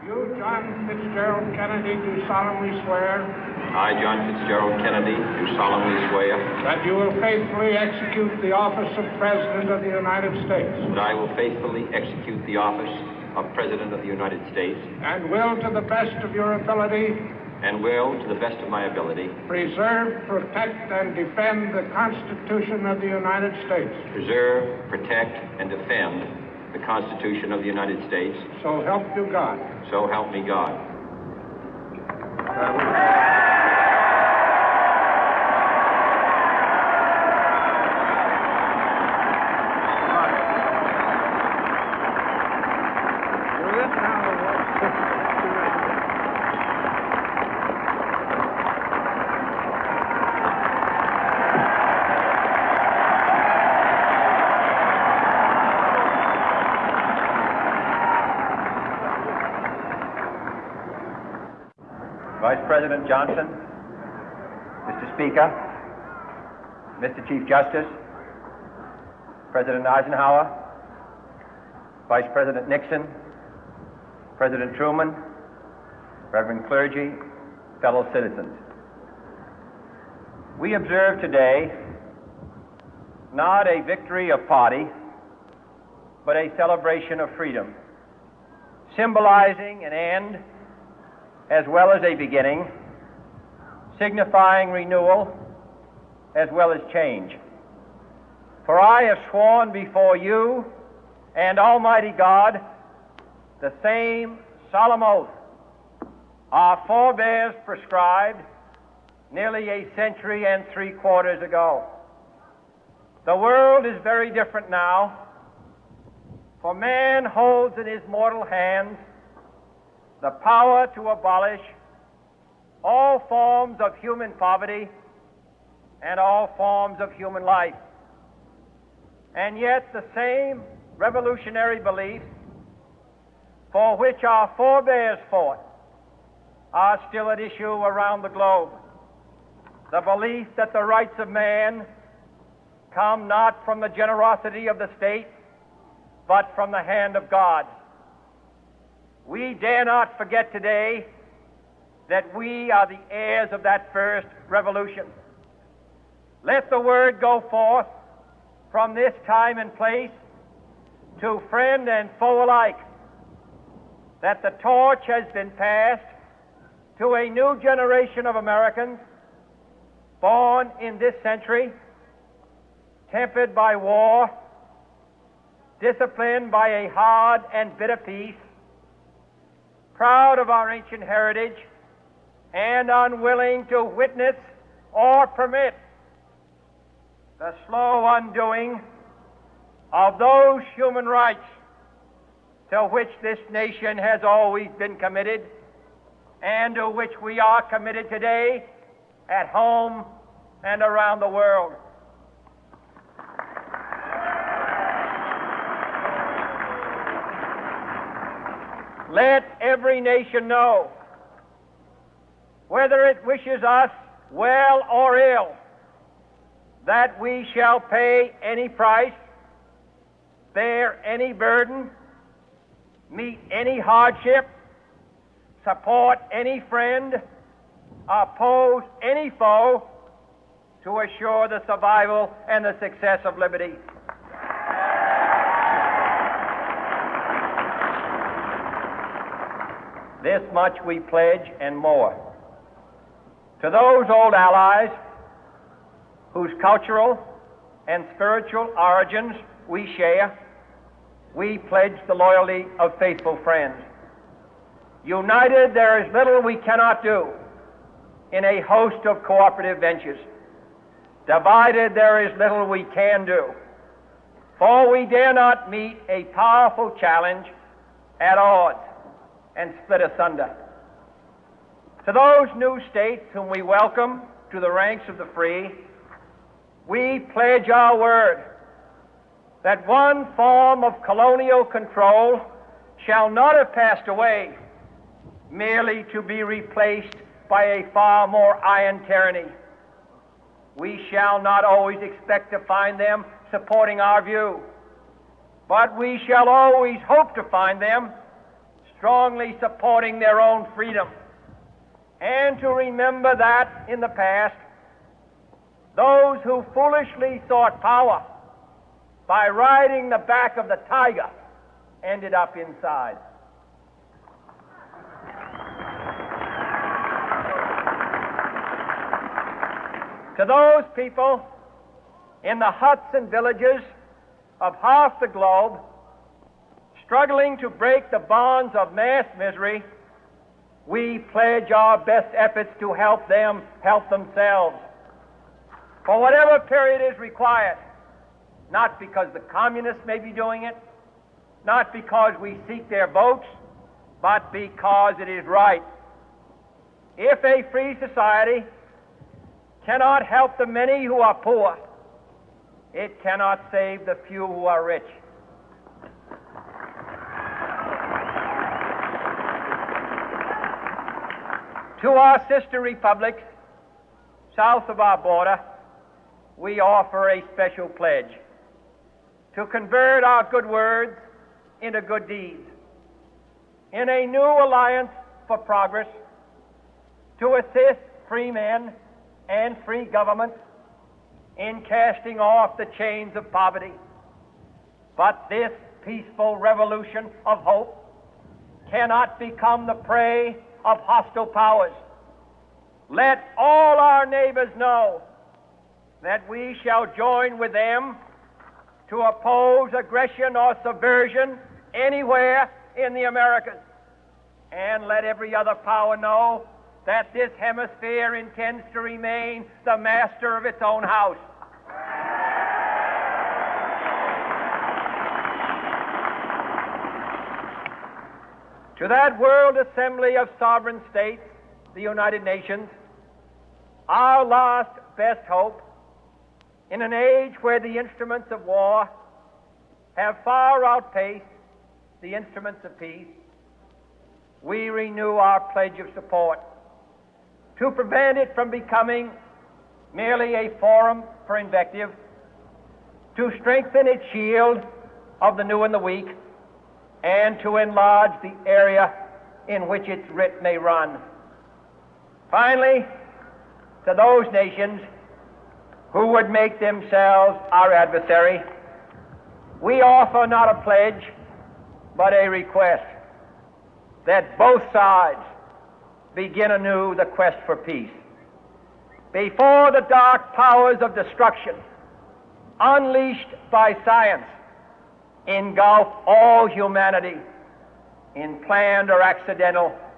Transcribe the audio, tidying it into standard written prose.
You, John Fitzgerald Kennedy, do solemnly swear. I, John Fitzgerald Kennedy, do solemnly swear. That you will faithfully execute the office of President of the United States. That I will faithfully execute the office of President of the United States. And will, to the best of your ability. And will, to the best of my ability. Preserve, protect, and defend the Constitution of the United States. Preserve, protect, and defend the Constitution of the United States. So help you God. So help me God. Vice President Johnson, Mr. Speaker, Mr. Chief Justice, President Eisenhower, Vice President Nixon, President Truman, Reverend clergy, fellow citizens. We observe today not a victory of party, but a celebration of freedom, symbolizing an end as well as a beginning, signifying renewal as well as change. For I have sworn before you and Almighty God the same solemn oath our forebears prescribed nearly a century and 3/4 ago. The world is very different now, for man holds in his mortal hands the power to abolish all forms of human poverty and all forms of human life. And yet the same revolutionary beliefs for which our forebears fought are still at issue around the globe. The belief that the rights of man come not from the generosity of the state, but from the hand of God. We dare not forget today that we are the heirs of that first revolution. Let the word go forth from this time and place to friend and foe alike that the torch has been passed to a new generation of Americans born in this century, tempered by war, disciplined by a hard and bitter peace, proud of our ancient heritage, and unwilling to witness or permit the slow undoing of those human rights to which this nation has always been committed and to which we are committed today at home and around the world. Let every nation know, whether it wishes us well or ill, that we shall pay any price, bear any burden, meet any hardship, support any friend, oppose any foe to assure the survival and the success of liberty. This much we pledge and more. To those old allies whose cultural and spiritual origins we share, we pledge the loyalty of faithful friends. United, there is little we cannot do in a host of cooperative ventures. Divided, there is little we can do, for we dare not meet a powerful challenge at odds and split asunder. To those new states whom we welcome to the ranks of the free, we pledge our word that one form of colonial control shall not have passed away, merely to be replaced by a far more iron tyranny. We shall not always expect to find them supporting our view, but we shall always hope to find them strongly supporting their own freedom, and to remember that in the past, those who foolishly sought power by riding the back of the tiger ended up inside. To those people in the huts and villages of half the globe struggling to break the bonds of mass misery, we pledge our best efforts to help them help themselves for whatever period is required, not because the communists may be doing it, not because we seek their votes, but because it is right. If a free society cannot help the many who are poor, it cannot save the few who are rich. To our sister republics south of our border, we offer a special pledge to convert our good words into good deeds, in a new alliance for progress, to assist free men and free governments in casting off the chains of poverty. But this peaceful revolution of hope cannot become the prey of hostile powers. Let all our neighbors know that we shall join with them to oppose aggression or subversion anywhere in the Americas. And let every other power know that this hemisphere intends to remain the master of its own house. To that World Assembly of Sovereign States, the United Nations, our last best hope, in an age where the instruments of war have far outpaced the instruments of peace, we renew our pledge of support to prevent it from becoming merely a forum for invective, to strengthen its shield of the new and the weak, and to enlarge the area in which its writ may run. Finally, to those nations who would make themselves our adversary, we offer not a pledge, but a request that both sides begin anew the quest for peace. Before the dark powers of destruction, unleashed by science, engulf all humanity in planned or accidental